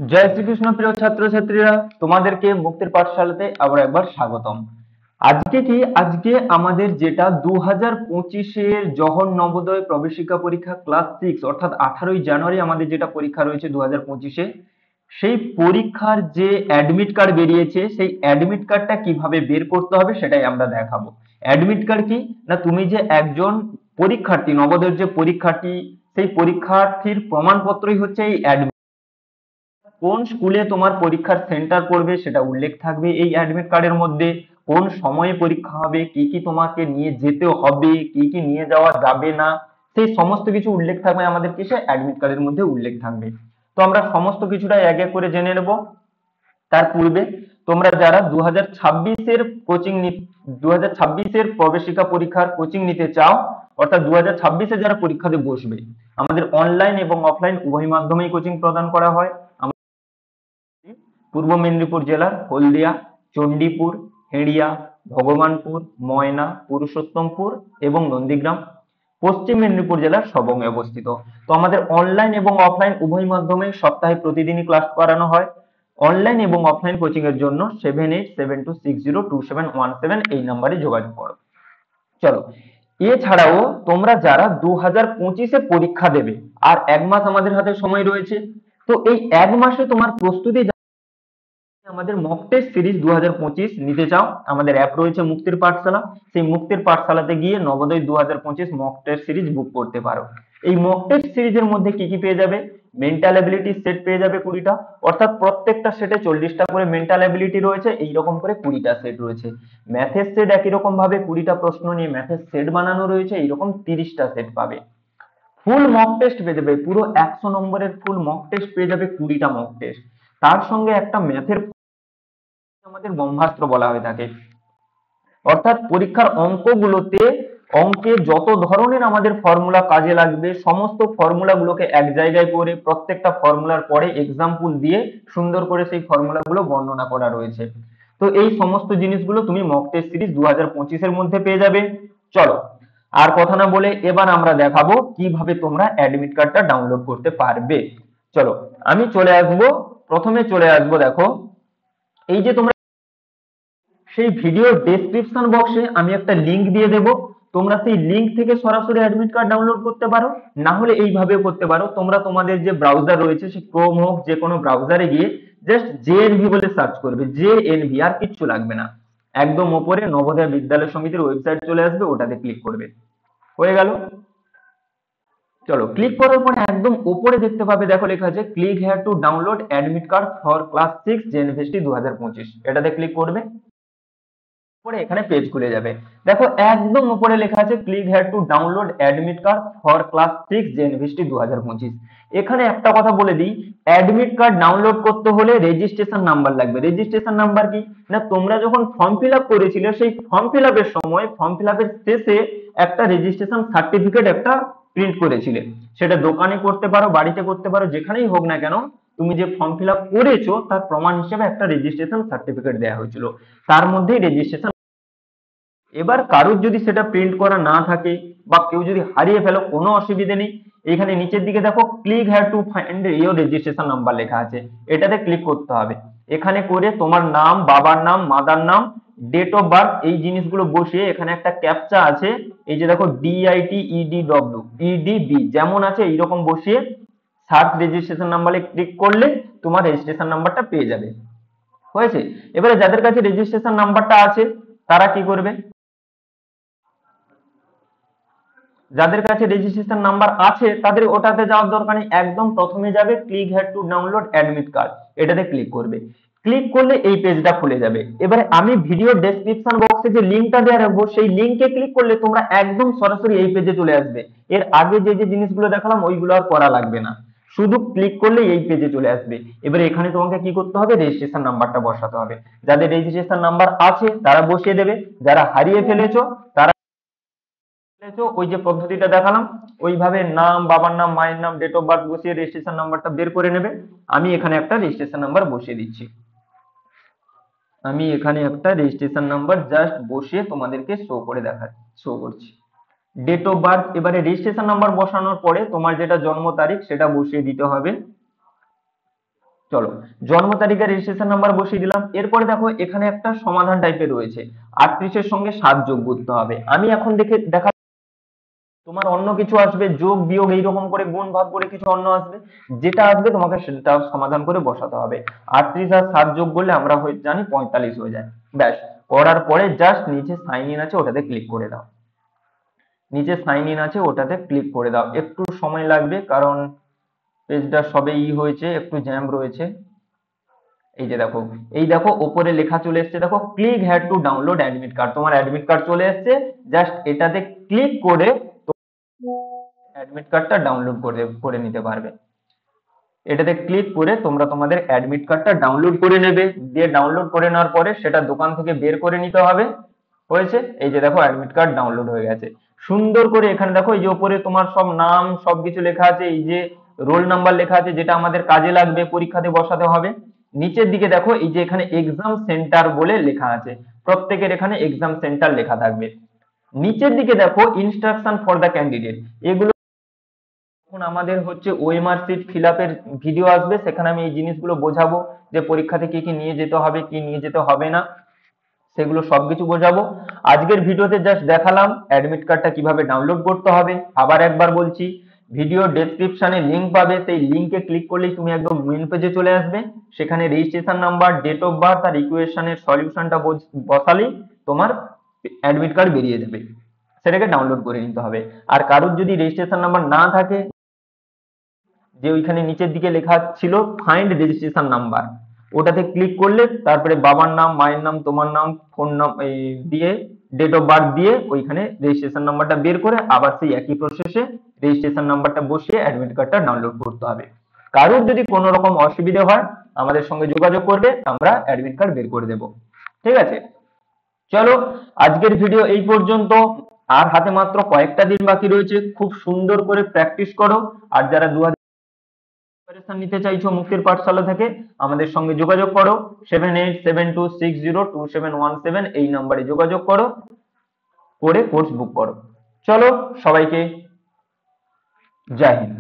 জয় শ্রীকৃষ্ণ প্রিয় ছাত্রছাত্রীরা, তোমাদেরকে মুক্তির পাঠশালাতে আবার একবার স্বাগতম। আজকে আমাদের যেটা 2025-এর জহর নবোদয় প্রবেশিকা পরীক্ষা ক্লাস 6 অর্থাৎ 18ই জানুয়ারি আমাদের যেটা পরীক্ষা রয়েছে 2025-এ, সেই পরীক্ষার যে অ্যাডমিট কার্ড বেরিয়েছে সেই অ্যাডমিট কার্ডটা কিভাবে বের করতে হবে সেটাই আমরা দেখাবো। অ্যাডমিট কার্ড কি না, তুমি যে একজন পরীক্ষার্থী, নবোদয়ের যে পরীক্ষার্থী, সেই পরীক্ষার্থীর প্রমাণপত্রই হচ্ছে এই অ্যাডমিট। কোন স্কুলে তোমার পরীক্ষার সেন্টার পড়বে সেটা উল্লেখ থাকবে এই অ্যাডমিট কার্ডের মধ্যে। কোন সময়ে পরীক্ষা হবে, কি কি তোমাকে নিয়ে যেতে হবে, কি কি নিয়ে যাওয়া যাবে না, সেই সমস্ত কিছু উল্লেখ থাকবে আমাদের কিসে, অ্যাডমিট কার্ডের মধ্যে উল্লেখ থাকবে। তো আমরা সমস্ত কিছুটা এক এক করে জেনে নেব। তার পূর্বে তোমরা যারা 2026-এর কোচিং 2026-এর প্রবেশিকা পরীক্ষার কোচিং নিতে চাও, অর্থাৎ 2026-এ যারা পরীক্ষাতে বসবে, আমাদের অনলাইন এবং অফলাইন উভয় মাধ্যমেই কোচিং প্রদান করা হয়। পূর্ব মেদিনীপুর জেলার হলদিয়া, চণ্ডীপুর, হেড়িয়া, ভগবানপুর, ময়না, পুরুষোত্তমপুর এবং নন্দীগ্রাম। পশ্চিম মেদিনীপুর জেলার সবংয়ে অবস্থিত। তো আমাদের অনলাইন এবং অফলাইন উভয় মাধ্যমে সপ্তাহে প্রতিদিনই ক্লাস করানো হয়। অনলাইন এবং অফলাইন কোচিং এর জন্য 7872602717 এই নাম্বারে যোগাযোগ করো। চলো, এছাড়াও তোমরা যারা 2025-এ পরীক্ষা দেবে, আর এক মাস আমাদের হাতে সময় রয়েছে, তো এই এক মাসে তোমার প্রস্তুতি আমাদের মক টেস্ট সিরিজ 2025 নিতে চাও, আমাদের অ্যাপ রয়েছে মুক্তির পাঠশালা। সেই মুক্তির পাঠশালাতে গিয়ে নবোদয় 2025 মক টেস্ট সিরিজ বুক করতে পারো। এই মক টেস্ট সিরিজের মধ্যে কি কি পেয়ে যাবে, মেন্টাল অ্যাবিলিটি সেট পেয়ে যাবে 20টা, অর্থাৎ প্রত্যেকটা সেটে 40টা করে মেন্টাল অ্যাবিলিটি রয়েছে, এইরকম করে 20টা সেট রয়েছে। ম্যাথের সেট একই রকম ভাবে 20টা প্রশ্ন নিয়ে ম্যাথের সেট বানানো রয়েছে, এইরকম 30টা সেট পাবে। ফুল মক টেস্ট পেয়ে যাবে, পুরো 100 নম্বরের ফুল মক টেস্ট পেয়ে যাবে 20টা মক টেস্ট। তার সঙ্গে একটা ম্যাথের আমাদের ব্রহ্মাস্ত্র বলা হয়ে থাকে, অর্থাৎ পরীক্ষার অঙ্কগুলোতে অঙ্কে যত ধরনের আমাদের ফর্মুলা কাজে লাগবে সমস্ত ফর্মুলা গুলোকে এক জায়গায় করে প্রত্যেকটা ফর্মুলার পরে এক্সাম্পল দিয়ে সুন্দর করে সেই ফর্মুলা গুলো বর্ণনা করা রয়েছে। তো এই সমস্ত জিনিসগুলো তুমি মক টেস্ট সিরিজ 2025-এর মধ্যে পেয়ে যাবে। চলো, আর কথা না বলে এবার আমরা দেখাবো কিভাবে তোমরা অ্যাডমিট কার্ডটা ডাউনলোড করতে পারবে। চলো, আমি চলে আসবো, প্রথমে চলে আসবো, দেখো এই যে তোমরা সেই ভিডিও ডেসক্রিপশন বক্সে আমি একটা লিংক দিয়ে দেব, তোমরা সেই লিংক থেকে সরাসরি অ্যাডমিট কার্ড ডাউনলোড করতে পারো, না হলে এইভাবে করতে পারো, তোমরা তোমাদের যে ব্রাউজার রয়েছে সে ক্রোম হোক যে কোনো ব্রাউজারে গিয়ে জাস্ট জেএনভি বলে সার্চ করবে, জেএনভি, আর কিচ্ছু লাগবে না। একদম উপরে নবোদয় বিদ্যালয় সমিতির ওয়েবসাইট চলে আসবে, ওটাতে ক্লিক করবে, হয়ে গেল। চলো, ক্লিক করার পরে একদম উপরে দেখতে পাবে, দেখো লেখা আছে click here to download admit card for class 6 জেএনভিএসটি 2025, এটাতে ক্লিক করবে। পরে এখানে পেজ খুলে যাবে, দেখো একদম উপরে লেখা আছে click here to download admit card for class 6 জেএনভিএসটি 2025। এখানে একটা কথা বলে দিই, অ্যাডমিট কার্ড ডাউনলোড করতে হলে রেজিস্ট্রেশন নাম্বার লাগবে। রেজিস্ট্রেশন নাম্বার কি না, তোমরা যখন ফর্ম ফিল আপ করেছিলে সেই ফর্ম ফিল আপের সময় ফর্ম ফিল আপের শেষে একটা রেজিস্ট্রেশন সার্টিফিকেট একটা প্রিন্ট করেছিলে, সেটা দোকানে করতে পারো, বাড়িতে করতে পারো, যেখানেই হোক না কেন, তুমি যে ফর্ম ফিল আপ করেছো তার প্রমাণ হিসেবে একটা রেজিস্ট্রেশন সার্টিফিকেট দেওয়া হয়েছিল, তার মধ্যেই রেজিস্ট্রেশন। এবার কারোর যদি সেটা প্রিন্ট করা না থাকে বা কেউ যদি হারিয়ে ফেলো, কোনো অসুবিধা নেই, এখানে নিচের দিকে দেখো click here to find your registration number লেখা আছে, এটাতে ক্লিক করতে হবে। এখানে করে তোমার নাম, বাবার নাম, মাদার নাম, ডেট অফ বার্থ, এই জিনিসগুলো বসিয়ে এখানে একটা ক্যাপচা আছে, এই যে দেখো DITEDW যেমন আছে এইরকম বসিয়ে সার্চ রেজিস্ট্রেশন নাম্বারে ক্লিক করলে তোমার রেজিস্ট্রেশন নাম্বারটা পেয়ে যাবে। হয়েছে? এবারে যাদের কাছে রেজিস্ট্রেশন নাম্বারটা আছে তারা কি করবে, যাদের কাছে রেজিস্ট্রেশন নাম্বার আছে তাদের ওটাতে যাওয়ার দরকার নেই, একদম প্রথমে যাবে click here to download admit card, এটাতে ক্লিক করবে। ক্লিক করলে এই পেজটা খুলে যাবে। এবারে আমি ভিডিও ডেসক্রিপশন বক্সে যে লিংকটা দেওয়া রাখবো সেই লিংকে ক্লিক করলে তোমরা একদম সরাসরি এই পেজে চলে আসবে। এর আগে যে যে জিনিসগুলো দেখালাম ওইগুলো আর করা লাগবে না, শুধু ক্লিক করলে এই পেজে চলে আসবে। এবারে এখানে তোমাকে কি করতে হবে, রেজিস্ট্রেশন নাম্বারটা বসাতে হবে। যাদের রেজিস্ট্রেশন নাম্বার আছে তারা বসিয়ে দেবে, যারা হারিয়ে ফেলেছো তারা ওই যে পদ্ধতিটা দেখালাম ওইভাবে নাম, বাবার নাম, মায়ের নাম, ডেট অফ বার্থ বসিয়ে রেজিস্ট্রেশন নাম্বারটা বের করে নেবে। আমি এখানে একটা রেজিস্ট্রেশন নাম্বার বসিয়ে দিচ্ছি, আমি এখানে একটা রেজিস্ট্রেশন নাম্বার জাস্ট বসিয়ে তোমাদেরকে শো করছি। ডেট অফ বার্থ, এবারে রেজিস্ট্রেশন নাম্বার বসানোর পরে তোমার যেটা জন্ম তারিখ সেটা বসিয়ে দিতে হবে। চলো, জন্ম তারিখে রেজিস্ট্রেশন নাম্বার বসিয়ে দিলাম। এরপরে দেখো এখানে একটা সমাধান টাইপের রয়েছে, 38-এর সঙ্গে 7 যোগ করতে হবে। আমি এখন দেখা তোমার অন্য কিছু আসবে, যোগ বিয়োগ এইরকম করে গুণ ভাগ করে কিছু অন্য আসবে, যেটা আসবে তোমাকে সেটা সমাধান করে বসাতে হবে। 38 আর 7 যোগ করলে আমরা জানি 45 হয়ে যায়। ব্যাস, করার পরে জাস্ট নিচে সাইন ইন আছে ওটাতে ক্লিক করে দাও। নিচে সাইন ইন আছে ওটাতে ক্লিক করে দাও। একটু সময় লাগবে কারণ পেজটা সবে হয়েছে, একটু জ্যাম রয়েছে। এই যে দেখো, এই দেখো ওপরে লেখা চলে এসেছে, দেখো click had to download admit card, তোমার অ্যাডমিট কার্ড চলে এসেছে। জাস্ট এটাতে ক্লিক করে অ্যাডমিট কার্ডটা ডাউনলোড করে করে নিতে পারবে। এটাতে ক্লিক করে তোমরা তোমাদের অ্যাডমিট কার্ডটা ডাউনলোড করে নেবে, দিয়ে ডাউনলোড করে নেওয়ার পরে সেটা দোকান থেকে বের করে নিতে হবে। হয়েছে, এই যে দেখো অ্যাডমিট কার্ড ডাউনলোড হয়ে গেছে। সুন্দর করে এখানে দেখো এই যে উপরে তোমার সব নাম সবকিছু লেখা আছে, এই যে রোল নাম্বার লেখা আছে যেটা আমাদের কাজে লাগবে, পরীক্ষাতে বসাতে হবে। নিচের দিকে দেখো এই যে এখানে এক্সাম সেন্টার বলে লেখা আছে, প্রত্যেকের এখানে এক্সাম সেন্টার লেখা থাকবে। নিচের দিকে দেখো ইনস্ট্রাকশন ফর দ্য ক্যান্ডিডেট, এগুলো এখন আমাদের হচ্ছে ওএমআর শিট ফিল আপের ভিডিও আসবে, সেখানে আমি এই জিনিসগুলো বোঝাবো যে পরীক্ষাতে কি কি নিয়ে যেতে হবে, কি নিয়ে যেতে হবে না, সেগুলো সবকিছু বোঝাবো। আজকের ভিডিওতে জাস্ট দেখালাম অ্যাডমিট কার্ডটা কিভাবে ডাউনলোড করতে হবে। আবার একবার বলছি, ভিডিও ডেসক্রিপশনে লিংক পাবে, সেই লিংকে ক্লিক করলেই তুমি একদম মেন পেজে চলে আসবে। সেখানে registration number, date of birth আর ইকুয়েশনের সলিউশনটা বসালেই তোমার অ্যাডমিট কার্ড বেরিয়ে যাবে, সেটাকে ডাউনলোড করে নিতে হবে। আর কারোর যদি রেজিস্ট্রেশন নাম্বার না থাকে, যে ওইখানে নিচের দিকে লেখা ছিল ফাইন্ড রেজিস্ট্রেশন নাম্বার, ওটাতে ক্লিক করলে তারপরে বাবার নাম, মায়ের নাম, তোমার নাম, ফোন নাম দিয়ে ডেট অফ বার্থ দিয়ে ওইখানে রেজিস্ট্রেশন নাম্বারটা বের করে আবার সেই একই প্রসেসে রেজিস্ট্রেশন নাম্বারটা বসিয়ে অ্যাডমিট কার্ডটা ডাউনলোড করতে হবে। কারোর যদি কোনো রকম অসুবিধা হয় আমাদের সঙ্গে যোগাযোগ করবে, আমরা অ্যাডমিট কার্ড বের করে দেব। ঠিক আছে, চলো আজকের ভিডিও এই পর্যন্ত। আর হাতে মাত্র কয়েকটা দিন বাকি রয়েছে, খুব সুন্দর করে প্র্যাকটিস করো। আর যারা প্রিপারেশন নিতে চাইছো মুক্তির পাঠশালা থেকে, আমাদের সঙ্গে যোগাযোগ করো, 7872602717 এই নাম্বারে যোগাযোগ করো, করে কোর্স বুক করো। চলো সবাইকে জয় হিন্দ।